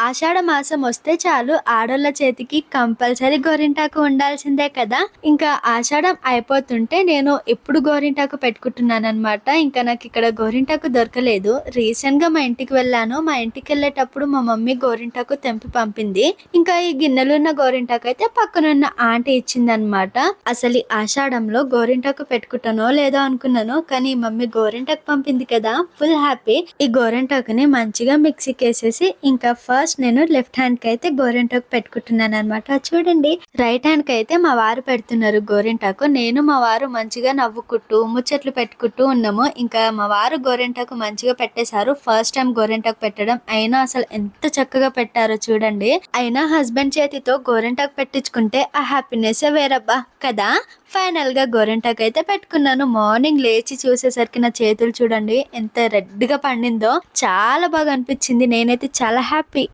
ఆషాఢ మాసం వస్తే చాలు ఆడోళ్ళ చేతికి కంపల్సరీ గోరింటాకు ఉండాల్సిందే కదా! ఇంకా ఆషాఢం అయిపోతుంటే నేను ఎప్పుడు గోరింటాకు పెట్టుకుంటున్నాననమాట. ఇంకా నాకిక్కడ గోరింటాకు దొరకలేదు. రీసెంట్‌గా మా ఇంటికి వెళ్ళాను. మా ఇంటికెళ్ళేటప్పుడు మా మమ్మీ గోరింటాకు తెంపి పంపింది. ఇంకా ఈ గిన్నెలున్న గోరింటాకయితే పక్కనున్న ఆంటీ ఇచ్చిందనమాట. అసలు ఈ ఆషాఢంలో గోరింటాకు పెట్టుకుంటానో లేదో అనుకున్నాను. కానీ మమ్మీ గోరింటాకు పంపింది కదా! Full happy. ఈ గోరింటాకుని మంచిగా మిక్సీకేసేసి ఇంకా ఫస్ట్ నేను లెఫ్ట్ హ్యాండ్‌కి అయితే గోరింటాకు పెట్టుకుంటున్నాననమాట. చూడండి, రైట్ హ్యాండ్‌కి అయితే మా వారు పెడుతున్నారు గోరింటాకు. నేను మా వారు మంచిగా నవ్వుకుంటూ, ముచ్చట్లు పెట్టుకుంటూ ఉన్నాము. ఇంకా మా వారు గోరింటాకు మంచిగా పెట్టేశారు. ఫస్ట్ టైం గోరింటాకు పెట్టడం. అయినా అసలు ఎంత చక్కగా పెట్టారో చూడండి. అయినా హస్బెండ్ చేతితో గోరింటాకు పెట్టించుకుంటే ఆ హ్యాపీనెస్సే వేరబ్బా కదా! ఫైనల్‌గా గోరింటాకు అయితే పెట్టుకున్నాను. మార్నింగ్ లేచి చూసేసరికి నా చేతులు చూడండి ఎంత రెడ్‌గా పండిందో. చాలా బాగా అనిపించింది. నేనైతే చాలా హ్యాపీ.